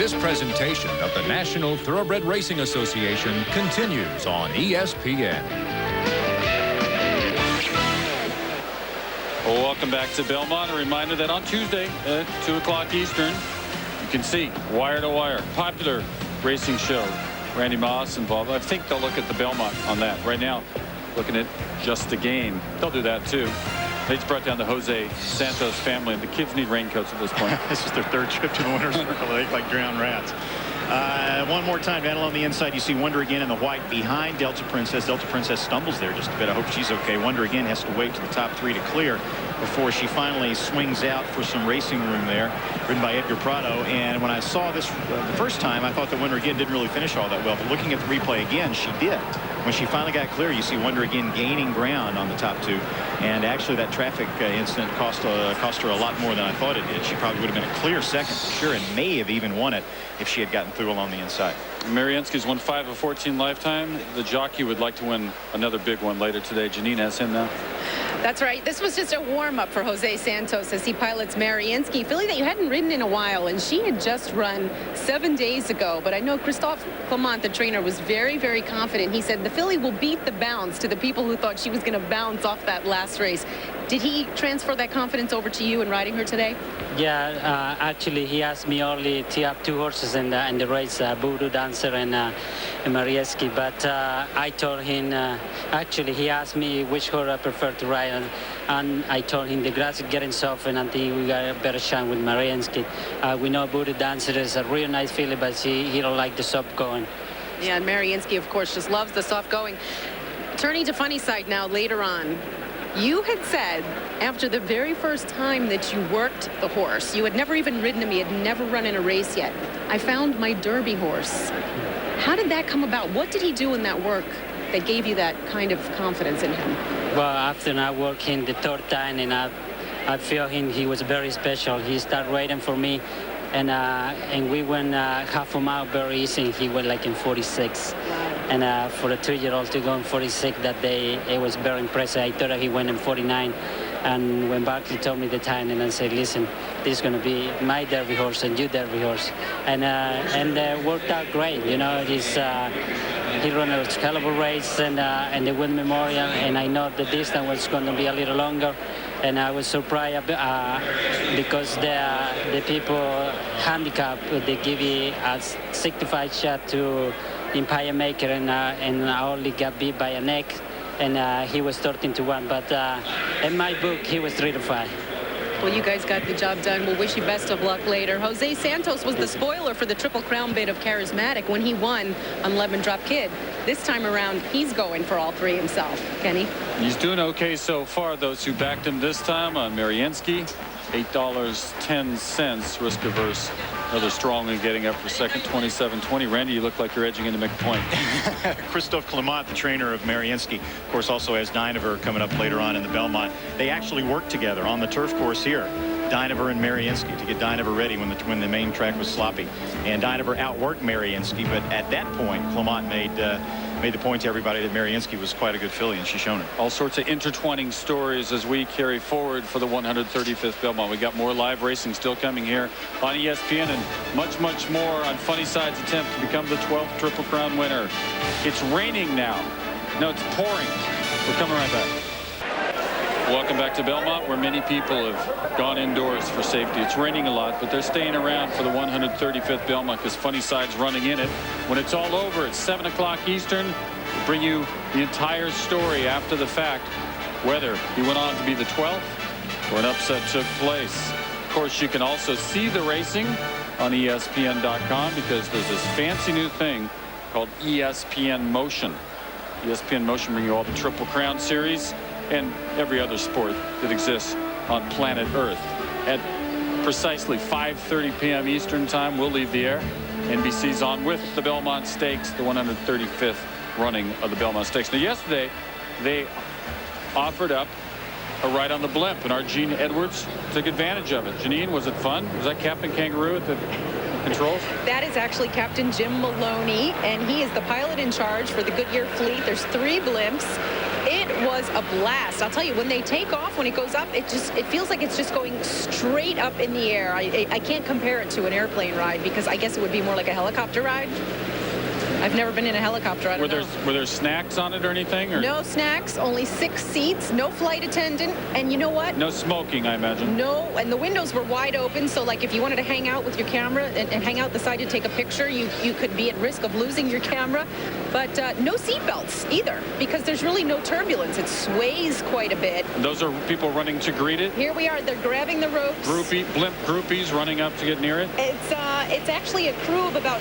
This presentation of the National Thoroughbred Racing Association continues on ESPN. Well, welcome back to Belmont. A reminder that on Tuesday at 2 o'clock Eastern, you can see Wire to Wire, popular racing show. Randy Moss involved. I think they'll look at the Belmont on that. Right now, looking at just the game. They'll do that too. They just brought down the Jose Santos family, and the kids need raincoats at this point. This is their third trip to the winner's circle. They look like drowned rats. One more time, down along the inside, you see Wonder Again in the white behind Delta Princess. Delta Princess stumbles there just a bit. I hope she's okay. Wonder Again has to wait to the top three to clear before she finally swings out for some racing room there, ridden by Edgar Prado. And when I saw this the first time, I thought that Wonder Again didn't really finish all that well. But looking at the replay again, she did. When she finally got clear, you see Wonder Again gaining ground on the top two. And actually, that traffic incident cost her a lot more than I thought it did. She probably would have been a clear second for sure, and may have even won it if she had gotten through along the inside. Mariinsky's won 5 of 14 lifetime. The jockey would like to win another big one later today. Janine has him now. That's right. This was just a warm-up for Jose Santos as he pilots Mariinsky, filly that you hadn't ridden in a while, and she had just run 7 days ago. But I know Christophe Clement, the trainer, was very, very confident. He said the filly will beat the bounce to the people who thought she was going to bounce off that last race. Did he transfer that confidence over to you in riding her today? Yeah, actually, he asked me only tee up 2 horses in the race, Voodoo Dancer and Mariinsky. But I told him, actually, he asked me which horse I prefer to ride. And I told him the grass is getting soft, and I think we got a better chance with Mariinsky. We know Voodoo Dancer is a real nice filly, but he don't like the soft going. Yeah, and Mariinsky, of course, just loves the soft going. Turning to Funny Side now later on. You had said after the very first time that you worked the horse, you had never even ridden him, he had never run in a race yet. I found my Derby horse. How did that come about? What did he do in that work that gave you that kind of confidence in him? Well, after I worked him the third time, and I feel he was very special. He started riding for me, and we went half a mile very easy. He went like in 46. And for a 2-year-old to go in 46 that day, it was very impressive. I thought he went in 49. And when Barkley told me the time, and I said, listen, this is going to be my Derby horse and your Derby horse. And worked out great. You know, he ran a hell of a race and the Win Memorial. And I know the distance was going to be a little longer. And I was surprised because the people handicap, they give you a 65 shot to Empire Maker, and I only got beat by a neck, and he was 13-1. But in my book, he was 3-5. Well, you guys got the job done. We'll wish you best of luck later. Jose Santos was the spoiler for the Triple Crown bid of Charismatic when he won on Lemon Drop Kid. This time around, he's going for all 3 himself. Kenny? He's doing okay so far. Those who backed him this time on Mariinsky, $8.10 risk averse. Another strongly getting up for second, 27-20. Randy, you look like you're edging in to make a point. Christophe Clement, the trainer of Mariinsky, of course, also has Dynaver coming up later on in the Belmont. They actually worked together on the turf course here, Dynaver and Mariinsky, to get Dynaver ready when the main track was sloppy. And Dynaver outworked Mariinsky, but at that point, Clement made the point to everybody that Mariinsky was quite a good filly, and she's shown it. All sorts of intertwining stories as we carry forward for the 135th Belmont. We got more live racing still coming here on ESPN, and much, much more on Funny Side's attempt to become the 12th Triple Crown winner. It's raining now. No, it's pouring. We're coming right back. Welcome back to Belmont, where many people have gone indoors for safety. It's raining a lot, but they're staying around for the 135th Belmont because Funny Side's running in it. When it's all over, it's 7 o'clock Eastern. We'll bring you the entire story after the fact, whether he went on to be the 12th or an upset took place. Of course, you can also see the racing on ESPN.com because there's this fancy new thing called ESPN Motion. ESPN Motion brings you all the Triple Crown series and every other sport that exists on planet Earth. At precisely 5:30 p.m. Eastern time, we'll leave the air. NBC's on with the Belmont Stakes, the 135th running of the Belmont Stakes. Now, yesterday, they offered up a ride on the blimp, and our Gene Edwards took advantage of it. Janine, was it fun? Was that Captain Kangaroo at the controls? That is actually Captain Jim Maloney, and he is the pilot in charge for the Goodyear fleet. There's 3 blimps. It was a blast. I'll tell you, when they take off, when it goes up, it feels like it's just going straight up in the air. I can't compare it to an airplane ride because I guess it would be more like a helicopter ride. I've never been in a helicopter. I don't know. Were there snacks on it or anything? Or? No snacks, only 6 seats, no flight attendant, and you know what? No smoking, I imagine. No, and the windows were wide open, so like if you wanted to hang out with your camera and hang out the side to take a picture, you could be at risk of losing your camera. But no seat belts either, because there's really no turbulence. It sways quite a bit. Those are people running to greet it? Here we are. They're grabbing the ropes. Blimp groupies running up to get near it? It's actually a crew of about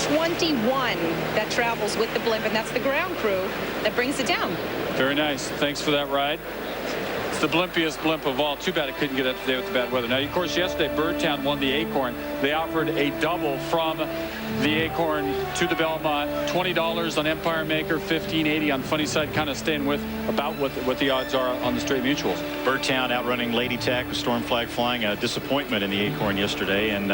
21 that travels with the blimp, and that's the ground crew that brings it down. Very nice. Thanks for that ride. It's the blimpiest blimp of all. Too bad it couldn't get up today with the bad weather. Now, of course, yesterday Birdtown won the Acorn. They offered a double from the Acorn to the Belmont. $20 on Empire Maker, $15.80 on Funny Side, kind of staying with about what the odds are on the straight mutuals. Birdtown outrunning Lady Tack with Storm Flag flying. A disappointment in the Acorn yesterday, and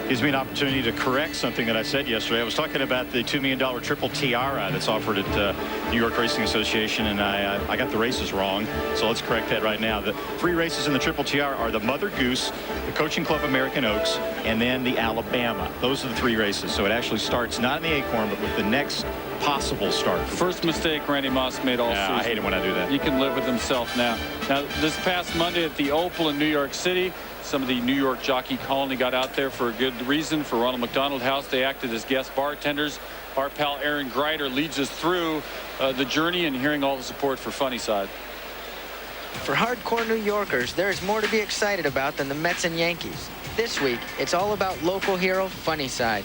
gives me an opportunity to correct something that I said yesterday. I was talking about the $2 million triple tiara that's offered at New York Racing Association, and I got the races wrong, so let's correct that right now. The 3 races in the triple tiara are the Mother Goose, the Coaching Club American Oaks, and then the Alabama. Those are the 3 races, so it actually starts not in the Acorn, but with the next possible start. First mistake Randy Moss made all season. I hate it when I do that. He can live with himself now. Now, this past Monday at the Opal in New York City, some of the New York jockey colony got out there for a good reason. For Ronald McDonald House, they acted as guest bartenders. Our pal Aaron Greider leads us through the journey and hearing all the support for Funny Side. For hardcore New Yorkers, there is more to be excited about than the Mets and Yankees. This week, it's all about local hero Funny Side.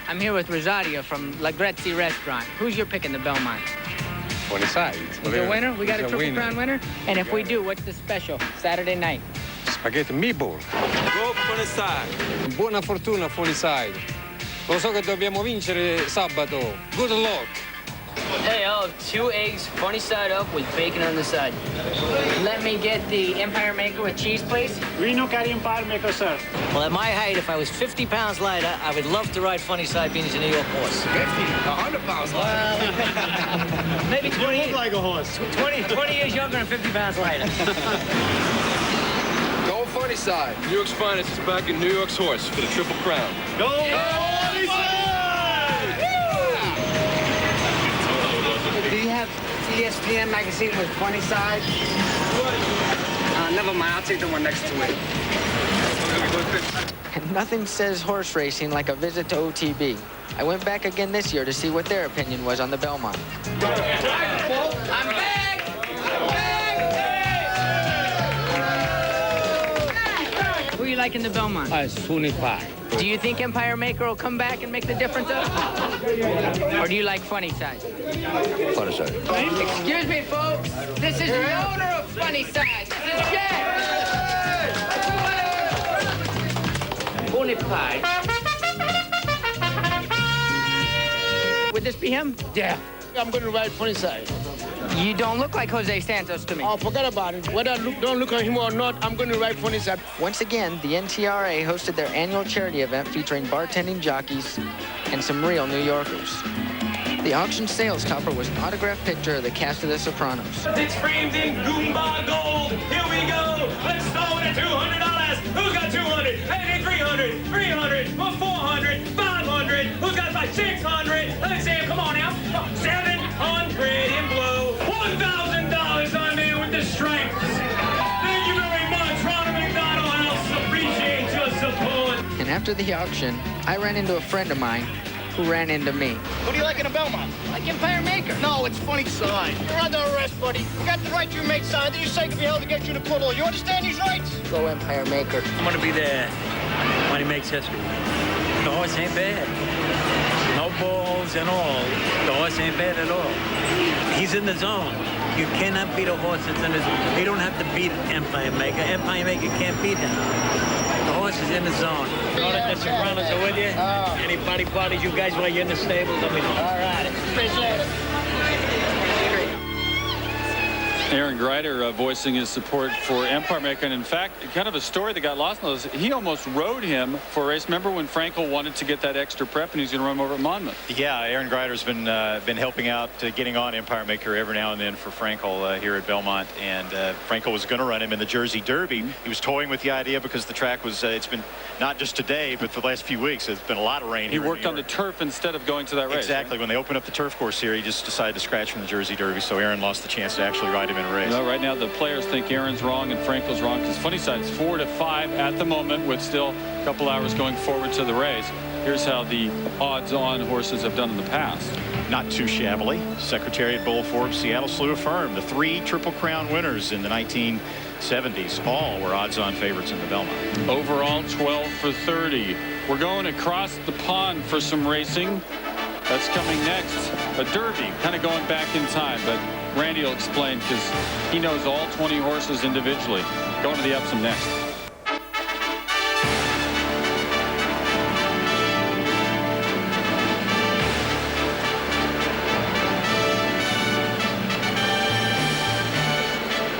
I'm here with Rosario from La Grezzi Restaurant. Who's your pick in the Belmont? Funny Side. He's a winner? We got a Triple Crown winner? And if we do, what's the special? Saturday night. Spaghetti meatball. Go Funny Side. Buona fortuna, Funny Side. Lo so che dobbiamo vincere sabato. Good luck. Hey, I'll have 2 eggs, Funny Side up with bacon on the side. Let me get the Empire Maker with cheese, please. We no carry Empire Maker, sir. Well, at my height, if I was 50 pounds lighter, I would love to ride Funny Side being a New York horse. 50, 100 pounds lighter. Well, maybe 20 You years. look like a horse. 20 years younger and 50 pounds lighter. Go Funny Side. New York's finest is back in New York's horse for the Triple Crown. Go Funny Side! Do you have ESPN magazine with Funny Side? Never mind, I'll take the one next to it. And nothing says horse racing like a visit to OTB. I went back again this year to see what their opinion was on the Belmont. I'm back! Who you like in the Belmont? Funny Pie. Do you think Empire Maker will come back and make the difference up? Or do you like Funny Side? Funny Side. Excuse me, folks. This is the owner of Funny Side. This is Jack. Funny Pie. Would this be him? Yeah. I'm going to ride Funny Side. You don't look like Jose Santos to me. Oh, forget about it. Whether I don't look at him or not, I'm going to ride Funny Side. Once again, the NTRA hosted their annual charity event featuring bartending jockeys and some real New Yorkers. The auction sales topper was an autographed picture of the cast of The Sopranos. It's framed in Goomba gold. Here we go. Let's start at $200. Who's got 200? Hey, 300, 300, 400, 500. Who's got 600? Let's see. Come on now. 700 in blow. $1,000. I'm in with the strength. Thank you very much, Ronald McDonald House. Appreciate your support. And after the auction, I ran into a friend of mine who ran into me. What do you like in a Belmont? Like Empire Maker. No, it's Funny Side. You're under arrest, buddy. You got the right to remain silent. Your sake will be held against you to court. You understand these rights? Go Empire Maker. I'm going to be there when he makes history. The horse ain't bad. No balls and all. The horse ain't bad at all. He's in the zone. You cannot beat a horse that's in the zone. You don't have to beat Empire Maker. Empire Maker can't beat him. The horse is in the zone. You know that the Sopranos are with you? Any body parties you guys while you're in the stable, let me know. All right. Appreciate it. Aaron Greider voicing his support for Empire Maker. And in fact, kind of a story that got lost in those, he almost rode him for a race. Remember when Frankel wanted to get that extra prep and he's going to run him over at Monmouth? Yeah, Aaron Greider's been helping out, getting on Empire Maker every now and then for Frankel here at Belmont. And Frankel was going to run him in the Jersey Derby. He was toying with the idea because the track was, it's been not just today, but for the last few weeks, it's been a lot of rain. He worked on the turf instead of going to that race. Exactly. Right? When they opened up the turf course here, he just decided to scratch from the Jersey Derby. So Aaron lost the chance to actually ride him in a race. No, right now the players think Aaron's wrong and Frankel's wrong because Funnyside's 4-5 at the moment with still a couple hours going forward to the race. Here's how the odds-on horses have done in the past. Not too shabbily. Secretariat Bull, Forbes, Seattle Slew Affirm. The 3 Triple Crown winners in the 1970s. All were odds-on favorites in the Belmont. Overall, 12 for 30. We're going across the pond for some racing. That's coming next. A Derby, kind of going back in time, but Randy will explain because he knows all 20 horses individually. Going to the Epsom next.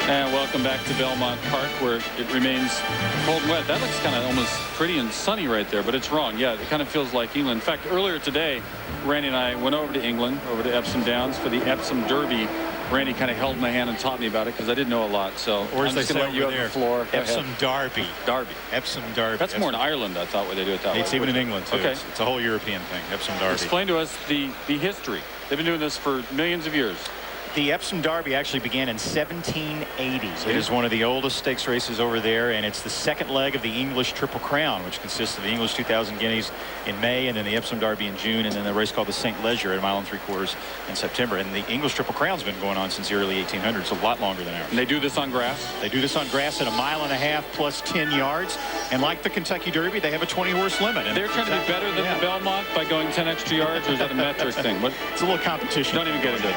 And welcome back to Belmont Park, where it remains cold and wet. That looks kind of almost pretty and sunny right there, but it's wrong. Yeah, it kind of feels like England. In fact, earlier today, Randy and I went over to England, over to Epsom Downs for the Epsom Derby. Randy kind of held my hand and taught me about it because I didn't know a lot. So or I'm just going to let you have the floor. Epsom Derby. Derby. Epsom Derby. That's more in Ireland, I thought, where they do it that way. It's even in England, too. Okay. It's a whole European thing, Epsom Derby. Explain to us the history. They've been doing this for millions of years. The Epsom Derby actually began in 1780. It is one of the oldest stakes races over there, and it's the second leg of the English Triple Crown, which consists of the English 2,000 guineas in May, and then the Epsom Derby in June, and then the race called the St. Leger at 1 3/4 in September. And the English Triple Crown's been going on since the early 1800s, a lot longer than ours. And they do this on grass? They do this on grass at 1.5 miles plus 10 yards. And like the Kentucky Derby, they have a 20-horse limit. And they're trying to be better than the Belmont by going 10 extra yards, or is that a metric thing? What? It's a little competition. Don't even get into it.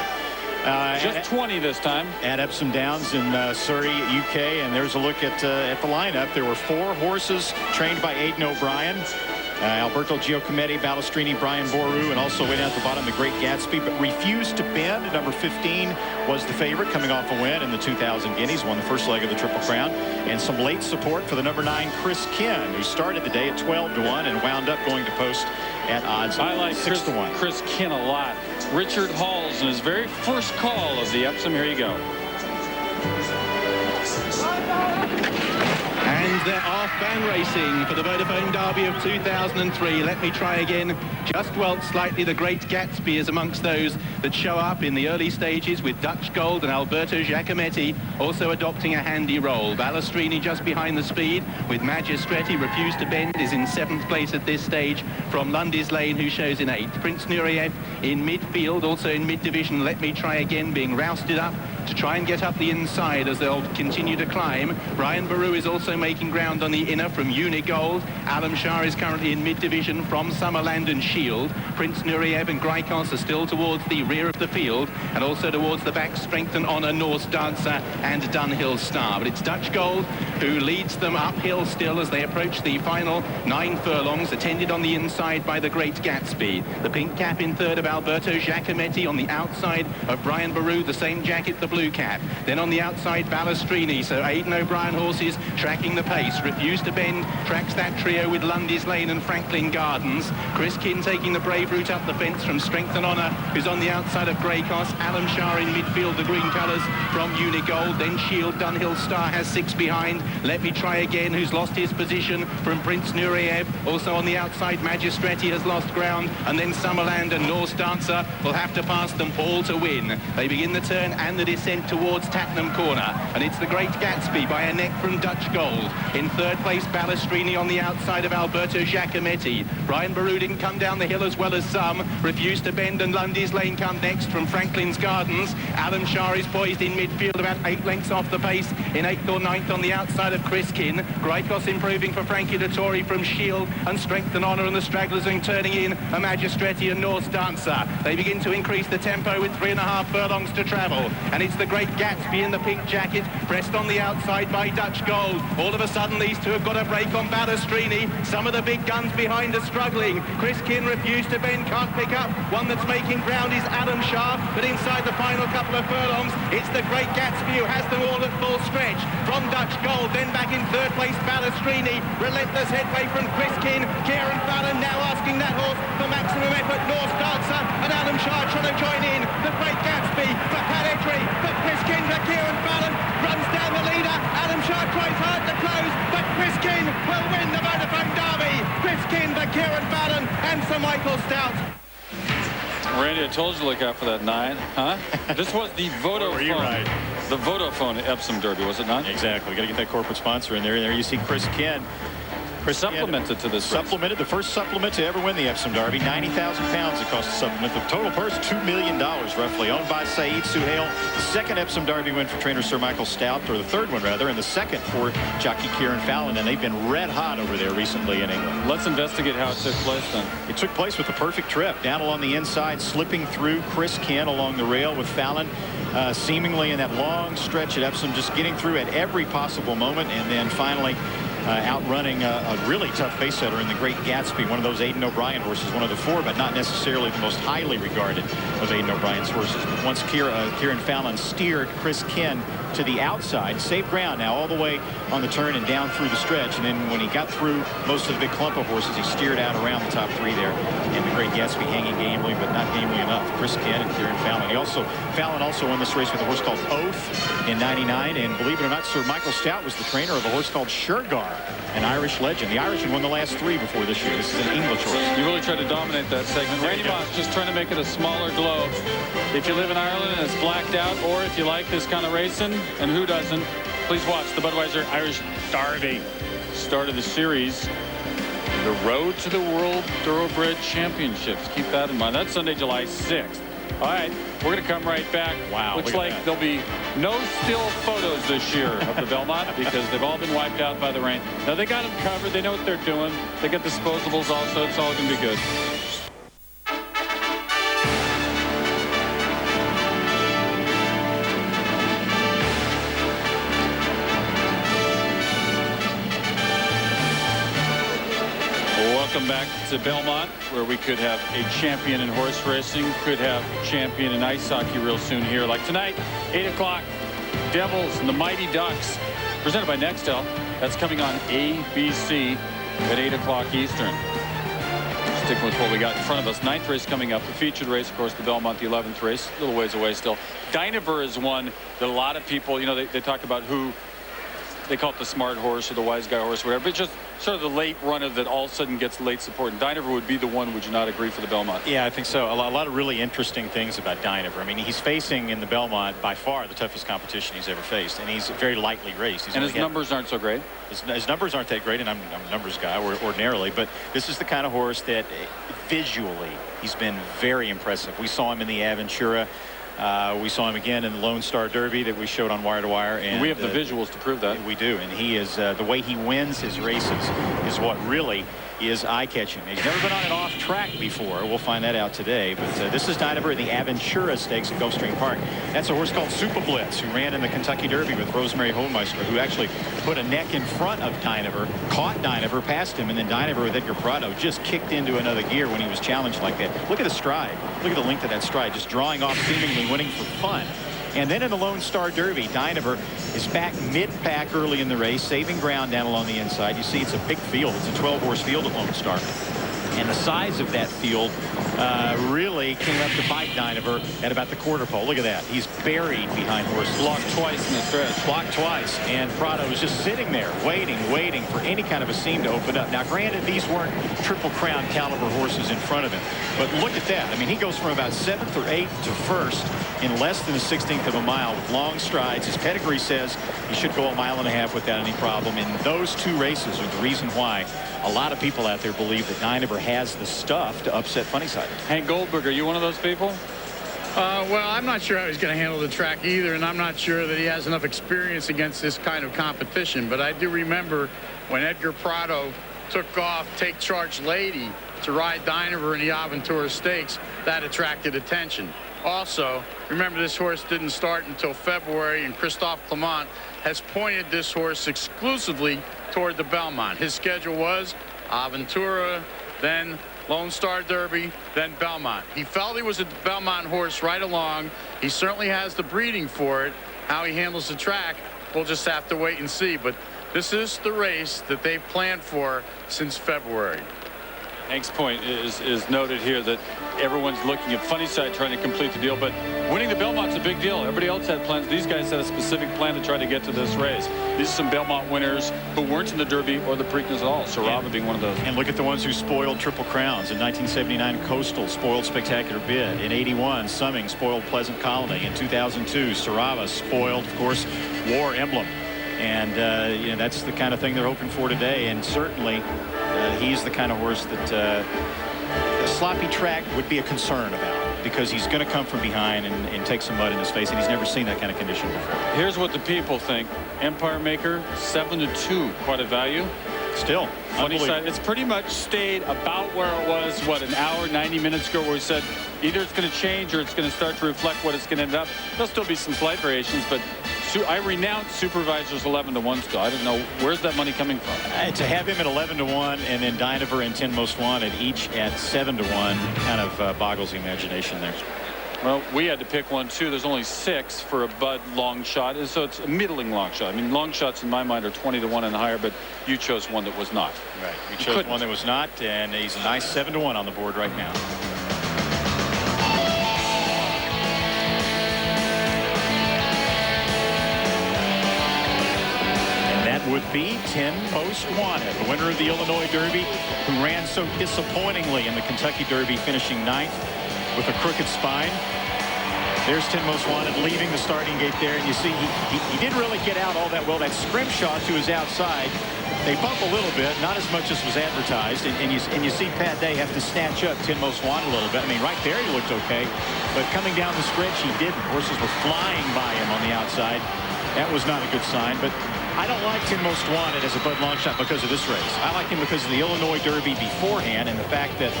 Just 20 this time. At Epsom Downs in Surrey, UK. And there's a look at the lineup. There were 4 horses trained by Aidan O'Brien. Alberto Giacometti, Balestrini, Brian Boru, and also way down at the bottom, the Great Gatsby, but refused to bend. Number 15 was the favorite, coming off a win in the 2,000 guineas, won the first leg of the Triple Crown, and some late support for the number 9, Chris Kinn, who started the day at 12-1 and wound up going to post at odds I like 6-1. Chris Kinn a lot. Richard Halls in his very first call of the Epsom. Here you go. And they're off and racing for the Vodafone Derby of 2003. Let me try again. Just Welt slightly. The Great Gatsby is amongst those that show up in the early stages, with Dutch Gold and Alberto Giacometti also adopting a handy role. Balestrini just behind the speed, with Magistretti, Refused to Bend, is in 7th place at this stage from Lundy's Lane, who shows in 8th. Prince Nureyev in midfield, also in mid-division. Let me try again, being rousted up to try and get up the inside as they'll continue to climb. Brian Boru is also making ground on the inner from Unigold. Alam Shah is currently in mid-division from Summerland and Shield. Prince Nureyev and Greikos are still towards the rear of the field, and also towards the back, Strength and Honor, Norse Dancer and Dunhill Star. But it's Dutch Gold who leads them uphill still as they approach the final 9 furlongs, attended on the inside by the Great Gatsby. The pink cap in third of Alberto Giacometti, on the outside of Brian Boru, the same jacket, the blue cap. Then on the outside, Balestrini. So Aidan O'Brien horses tracking the pace. Refused to Bend tracks that trio with Lundy's Lane and Franklin Gardens. Chris Kinn taking the brave route up the fence from Strength and Honor, who's on the outside of Greikos. Alam Shah in midfield, the green colours from Unigold. Then Shield, Dunhill Star has 6 behind. Let me try again, who's lost his position from Prince Nureyev. Also on the outside, Magistretti has lost ground. And then Summerland and Norse Dancer will have to pass them all to win. They begin the turn and the descent towards Tattenham Corner. And it's the Great Gatsby by a neck from Dutch Gold. In third place, Balestrini on the outside of Alberto Giacometti. Brian Boru didn't come down the hill as well as some. Refused to Bend and Lundy's Lane come next from Franklin's Gardens. Alam Shah is poised in midfield, about 8 lengths off the pace, in 8th or 9th on the outside of Chris Kinn. Greikos improving for Frankie Dettori from Shield, and Strength and Honor, and the stragglers are turning in a Magistretti and Norse Dancer. They begin to increase the tempo with 3.5 furlongs to travel. And it's against the Great Gatsby in the pink jacket, pressed on the outside by Dutch Gold. All of a sudden, these two have got a break on Balestrini. Some of the big guns behind are struggling. Chris Kin refused to bend, can't pick up. One that's making ground is Adam Sharp, but inside the final couple of furlongs, it's the Great Gatsby who has them all at full stretch. From Dutch Gold, then back in third place, Balestrini. Relentless headway from Chris Kin. Kieran Fallon now asking that horse for maximum effort. North Dancer and Adam Sharp trying to join in. The Great Gatsby for Pat Edry, but Chris Kin for Kieran Fallon. Runs down the leader. Adam Sharp tries hard to close, but Chris Kin will win the Vodafone Derby. Chris Kin for Kieran Fallon and Sir Michael Stout. Randy, I told you to look out for that 9, huh? This was the Vodafone. You're right. The Vodafone Epsom Derby, was it not? Exactly. We got to get that corporate sponsor in there. And there you see Chris Kin. Supplemented to this race. Supplemented, the first supplement to ever win the Epsom Derby. 90,000 pounds it cost the supplement. The total purse, $2 million roughly, owned by Saeed Suhail. The second Epsom Derby win for trainer Sir Michael Stout, or the third one rather, and the second for jockey Kieran Fallon, and they've been red hot over there recently in England. Let's investigate how it took place then. It took place with the perfect trip. Down along the inside, slipping through Chris Kin along the rail with Fallon. Seemingly in that long stretch at Epsom, just getting through at every possible moment, and then finally outrunning a really tough pace setter in the Great Gatsby, one of those Aidan O'Brien horses, one of the 4, but not necessarily the most highly regarded of Aidan O'Brien's horses. But once Kieran Fallon steered Chris Kin to the outside, saved ground now all the way on the turn and down through the stretch, and then when he got through most of the big clump of horses, he steered out around the top 3 there, and the Great Gatsby hanging gamely, but not gamely enough. Chris Kin and Kieran Fallon. Fallon also won this race with a horse called Oath in '99, and believe it or not, Sir Michael Stout was the trainer of a horse called Shergar, an Irish legend. The Irish had won the last 3 before this year. This is an English horse. You really tried to dominate that segment. Randy Moss just trying to make it a smaller globe. If you live in Ireland and it's blacked out, or if you like this kind of racing, and who doesn't, please watch the Budweiser Irish Derby. Start of the series. The road to the World Thoroughbred Championships. Keep that in mind. That's Sunday, July 6th. All right, we're going to come right back. Wow. Looks like there'll be no still photos this year of the Belmont because they've all been wiped out by the rain. Now, they got them covered. They know what they're doing. They got disposables also. It's all going to be good. Welcome back to Belmont, where we could have a champion in horse racing, could have a champion in ice hockey real soon here. Like tonight, 8 o'clock, Devils and the Mighty Ducks, presented by Nextel. That's coming on ABC at 8 o'clock Eastern. Sticking with what we got in front of us. 9th race coming up. The featured race, of course, the Belmont, the 11th race. A little ways away still. Dynaver is one that a lot of people, you know, they talk about who they call it the smart horse or the wise guy horse, whatever. But just sort of the late runner that all of a sudden gets late support. And Dynaver would be the one, would you not agree, for the Belmont? Yeah, I think so. A lot of really interesting things about Dynaver. I mean, he's facing in the Belmont by far the toughest competition he's ever faced, and he's very lightly raced. And his numbers aren't so great. His numbers aren't that great, and I'm a numbers guy ordinarily, but this is the kind of horse that visually he's been very impressive. We saw him in the Aventura. We saw him again in the Lone Star Derby that we showed on Wire to Wire, and we have the visuals to prove that. We do, and he is the way he wins his races is what really is eye-catching. He's never been on an off-track before. We'll find that out today. But this is Dynaver in the Aventura Stakes at Gulfstream Park. That's a horse called Super Blitz, who ran in the Kentucky Derby with Rosemary Hohmeister, who actually put a neck in front of Dynaver, caught Dynaver, passed him, and then Dynaver with Edgar Prado just kicked into another gear when he was challenged like that. Look at the stride. Look at the length of that stride, just drawing off, seemingly winning for fun. And then in the Lone Star Derby, Dynaver is back mid-pack early in the race, saving ground down along the inside. You see it's a big field. It's a 12-horse field at Lone Star. And the size of that field really came up to bite Dynaver at about the quarter pole. Look at that. He's buried behind horses. Blocked twice in the stretch. Blocked twice. And Prado was just sitting there waiting for any kind of a seam to open up. Now, granted, these weren't Triple Crown caliber horses in front of him. But look at that. I mean, he goes from about 7th or 8th to 1st in less than a 16th of a mile with long strides. His pedigree says he should go a mile and a half without any problem. And those 2 races are the reason why a lot of people out there believe that Dynaver has the stuff to upset Funnyside. Hank Goldberg, are you one of those people? Well, I'm not sure how he's going to handle the track either, and I'm not sure that he has enough experience against this kind of competition. But I do remember when Edgar Prado took off Take Charge Lady to ride Dynaver in the Aventura Stakes, that attracted attention. Also, remember this horse didn't start until February, and Christophe Clement has pointed this horse exclusively toward the Belmont. His schedule was Aventura, then Lone Star Derby, then Belmont. He felt he was a Belmont horse right along. He certainly has the breeding for it. How he handles the track, we'll just have to wait and see. But this is the race that they've planned for since February. Hank's point is noted here that everyone's looking at Funnyside trying to complete the deal, but winning the Belmont's a big deal. Everybody else had plans. These guys had a specific plan to try to get to this race. These are some Belmont winners who weren't in the Derby or the Preakness at all. Sarava being one of those. And look at the ones who spoiled Triple Crowns. In 1979, Coastal spoiled Spectacular Bid. In 81, Summing spoiled Pleasant Colony. In 2002, Sarava spoiled, of course, War Emblem. And you know, that's the kind of thing they're hoping for today. And certainly he's the kind of horse that a sloppy track would be a concern about, because he's going to come from behind and take some mud in his face, and he's never seen that kind of condition before. Here's what the people think. Empire Maker 7-2, quite a value. Still, Funnyside, it's pretty much stayed about where it was, what, an hour, 90 minutes ago, where we said either it's going to change or it's going to start to reflect what it's going to end up. There'll still be some slight variations, but I renounce Supervisor's 11-1 still. I don't know, where's that money coming from? To have him at 11-1 and then Dynaver and 10 Most Wanted each at 7-1 kind of boggles the imagination there. Well, we had to pick one too. There's only 6 for a Bud long shot, so it's a middling long shot. I mean, long shots in my mind are 20-1 and higher, but you chose one that was not. Right, we chose one that was not, and he's a nice 7-1 on the board right now. Would be 10 Most Wanted, the winner of the Illinois Derby, who ran so disappointingly in the Kentucky Derby, finishing 9th with a crooked spine. There's 10 Most Wanted leaving the starting gate there, and you see he didn't really get out all that well. That scrimshaw to his outside, they bump a little bit, not as much as was advertised, and you see Pat Day have to snatch up 10 Most Wanted a little bit. I mean, right there he looked okay, but coming down the stretch he didn't. Horses were flying by him on the outside. That was not a good sign, but I don't like 10 Most Wanted as a Bud long shot because of this race. I like him because of the Illinois Derby beforehand, and the fact that,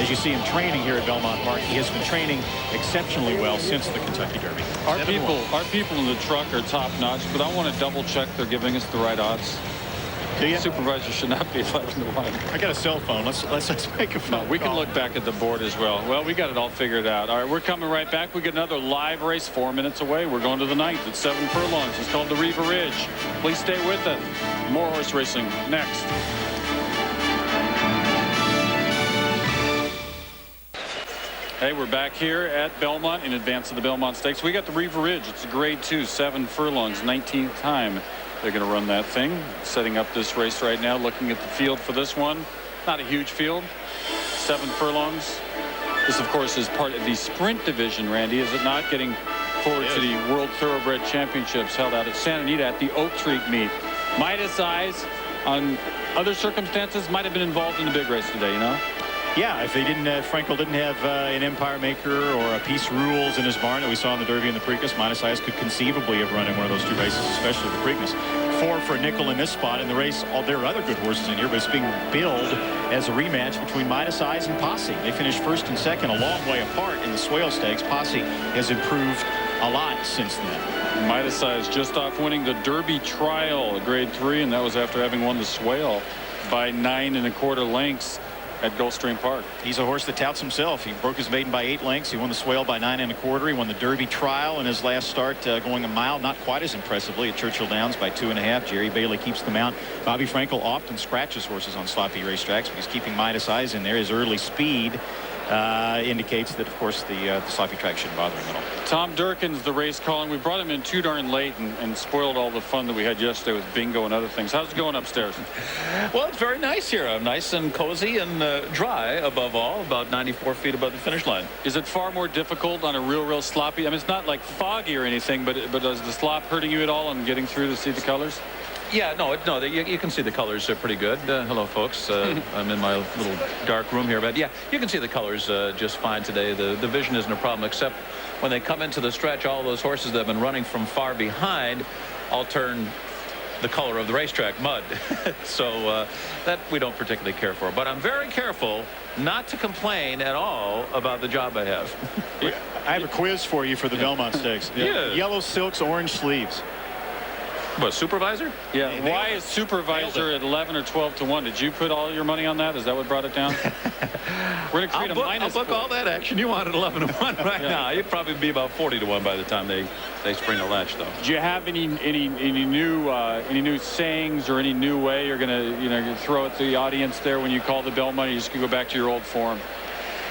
as you see him training here at Belmont Park, he has been training exceptionally well since the Kentucky Derby. Our people in the truck are top notch, but I want to double check they're giving us the right odds. Do you? Supervisor should not be 11-1. I got a cell phone. Let's make a phone. No, we can look back at the board as well. Well, we got it all figured out. All right, we're coming right back. We get another live race 4 minutes away. We're going to the 9th at 7 furlongs. It's called the Riva Ridge. Please stay with us. More horse racing next. Hey, we're back here at Belmont in advance of the Belmont Stakes. We got the Riva Ridge. It's a grade 2, 7 furlongs, 19th time they're going to run that thing. Setting up this race right now, looking at the field for this one. Not a huge field, 7 furlongs. This, of course, is part of the sprint division, Randy, is it not? Getting forward to the World Thoroughbred Championships held out at Santa Anita at the Oak Street meet. Midas Eyes, on other circumstances, might have been involved in the big race today, you know? Yeah, if they didn't, Frankel didn't have an Empire Maker or a Peace Rules in his barn that we saw in the Derby and the Preakness, Midas Eyes could conceivably have run in one of those 2 races, especially the Preakness. 4 for a nickel in this spot in the race. There are other good horses in here, but it's being billed as a rematch between Midas Eyes and Posse. They finished 1st and 2nd, a long way apart in the Swale Stakes. Posse has improved a lot since then. Midas Eyes just off winning the Derby Trial, a grade 3, and that was after having won the Swale by 9 1/4 lengths at Gulfstream Park. He's a horse that touts himself. He broke his maiden by 8 lengths. He won the Swale by 9 1/4. He won the Derby Trial in his last start, going a mile, not quite as impressively, at Churchill Downs by 2.5. Jerry Bailey keeps the mount. Bobby Frankel often scratches horses on sloppy racetracks, but he's keeping Midas Eyes in there. His early speed indicates that, of course, the sloppy track shouldn't bother him at all. Tom Durkin's the race calling. We brought him in too darn late and spoiled all the fun that we had yesterday with bingo and other things. How's it going upstairs? Well, it's very nice here. I'm nice and cozy and dry, above all, about 94 feet above the finish line. Is it far more difficult on a real sloppy? I mean, it's not like foggy or anything, but is the slop hurting you at all on getting through to see the colors? Yeah, no, you can see the colors are pretty good. Hello, folks. I'm in my little dark room here, but yeah, you can see the colors just fine today. The vision isn't a problem, except when they come into the stretch, all those horses that have been running from far behind all turn the color of the racetrack, mud. So that we don't particularly care for. But I'm very careful not to complain at all about the job I have. I have a quiz for you for the Belmont Stakes. Yeah. Yellow silks, orange sleeves. What, supervisor? Yeah. Why is supervisor at 11 or 12 to 1? Did you put all your money on that? Is that what brought it down? We're going to create a minus. I'll book all that action. You want it 11 to 1 right now. You'd probably be about 40 to 1 by the time they spring the latch, though. Do you have any new sayings or any new way you're going to throw at the audience there when you call the Belmont? You just can go back to your old form.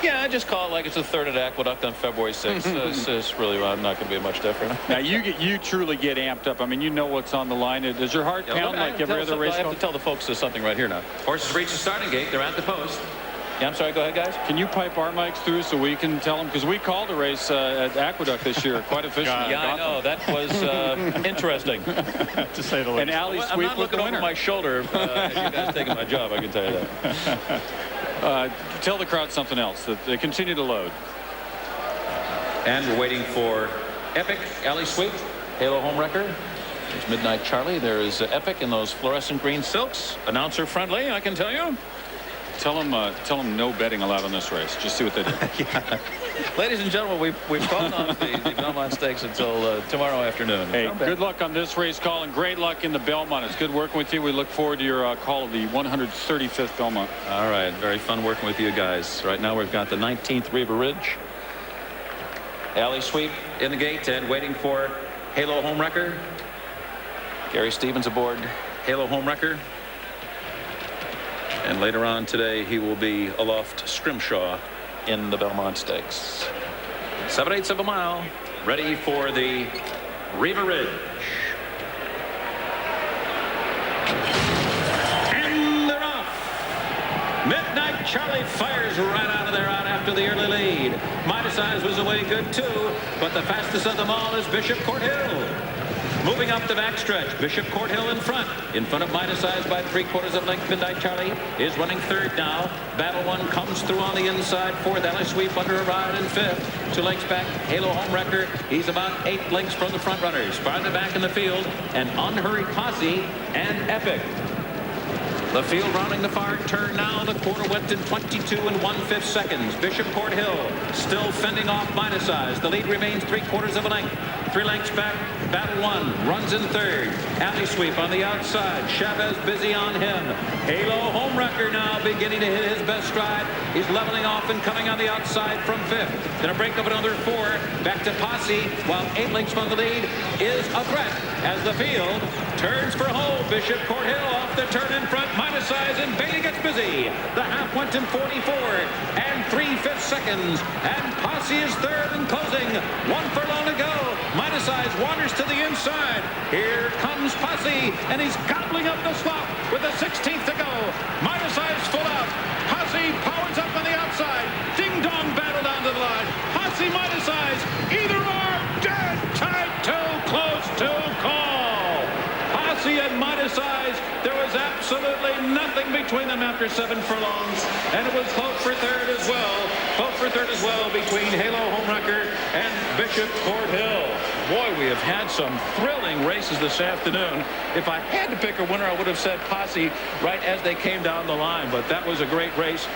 Yeah, I just call it like it's the third at Aqueduct on February 6th. It's really not going to be much different. Now you truly get amped up. I mean, you know what's on the line. Does your heart pound like every other race? I have to tell the folks there's something right here now. Horses reach the starting gate. They're at the post. Yeah, I'm sorry. Go ahead, guys. Can you pipe our mics through so we can tell them? Because we called a race at Aqueduct this year quite efficiently. Yeah, I know. That was interesting, to say the least. And Alley I'm not looking over my shoulder as you guys taking my job, I can tell you that. Tell the crowd something else. That they continue to load. And we're waiting for Epic, Alley Sweep, Halo Homewrecker. There's Midnight Charlie. There's Epic in those fluorescent green silks. Announcer friendly, I can tell you. Tell them no betting allowed on this race. Just see what they do. Yeah. Ladies and gentlemen, we've called on the Belmont Stakes until tomorrow afternoon. Hey, good luck on this race, call, and great luck in the Belmont. It's good working with you. We look forward to your call of the 135th Belmont. All right, very fun working with you guys. Right now we've got the 19th Riva Ridge. Alley Sweep in the gate and waiting for Halo Homewrecker. Gary Stevens aboard Halo Homewrecker. And later on today, he will be aloft Scrimshaw in the Belmont Stakes. 7/8 of a mile, ready for the Riva Ridge. And they're off. Midnight Charlie fires right out of there, out after the early lead. Midas Eyes was away good too, but the fastest of them all is Bishop Court Hill. Moving up the backstretch, Bishop Court Hill in front of Midas Eyes by 3/4 of a length. Midnight Charlie is running third now. Battle One comes through on the inside. Fourth, Alley Sweep under a ride in fifth. 2 lengths back, Halo Homewrecker. He's about 8 lengths from the front runners. Farther back in the field, an unhurried Posse and Epic. The field rounding the far turn now. The quarter went in 22 1/5 seconds. Bishop Court Hill still fending off Midas Eyes. The lead remains 3/4 of a length. 3 lengths back. Battle One runs in third. Alley Sweep on the outside. Chavez busy on him. Halo Homewrecker now beginning to hit his best stride. He's leveling off and coming on the outside from fifth. Gonna break up another 4. Back to Posse, while 8 lengths from the lead is a threat as the field turns for home. Bishop Court Hill off the turn in front. Midas Eyes and Bailey gets busy. The half went in 44 3/5 seconds. And Posse is third and closing. 1 furlong to go. Midas Eyes wanders to the inside. Here comes Posse, and he's gobbling up the slot with the 16th to go. Midas Eyes full out. Posse powers up on the outside. Ding dong battle down to the line. Posse, Midas Eyes, either are dead tight, too close to call. Posse and Midas Eyes, there was absolutely nothing between them after 7 furlongs, and it was close for third as well. Close for third as well between Halo Homewrecker and Bishop Court Hill. Boy, we have had some thrilling races this afternoon. If I had to pick a winner, I would have said Posse right as they came down the line, but that was a great race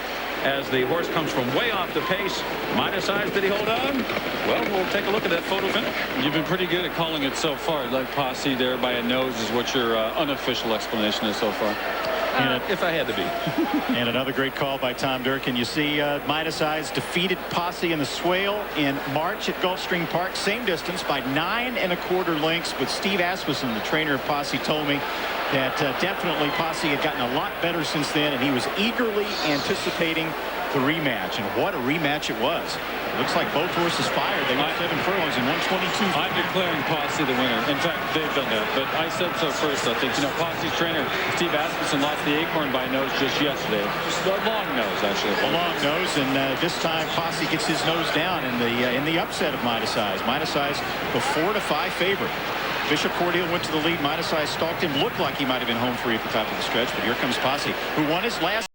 as the horse comes from way off the pace. Midas Eyes, did he hold on? Well, we'll take a look at that photo finish. You've been pretty good at calling it so far. Like Posse there by a nose is what your unofficial explanation is so far. If I had to be. And another great call by Tom Durkin. You see Midas Eyes defeated Posse in the Swale in March at Gulfstream Park. Same distance by 9 1/4 lengths. But Steve Asmussen, the trainer of Posse, told me that definitely Posse had gotten a lot better since then, and he was eagerly anticipating the rematch. And what a rematch it was. It looks like both horses fired. They went 7 furlongs in 122. I'm declaring Posse the winner. In fact, they've done that. But I said so first. I think, Posse's trainer, Steve Asmussen, lost the Acorn by nose just yesterday. Just a long nose, actually. A long nose, and this time Posse gets his nose down in the upset of Midas Eyes. Midas Eyes, the 4-5 favorite. Bishop Court Hill went to the lead. Midas Eyes stalked him. Looked like he might have been home free at the top of the stretch, but here comes Posse, who won his last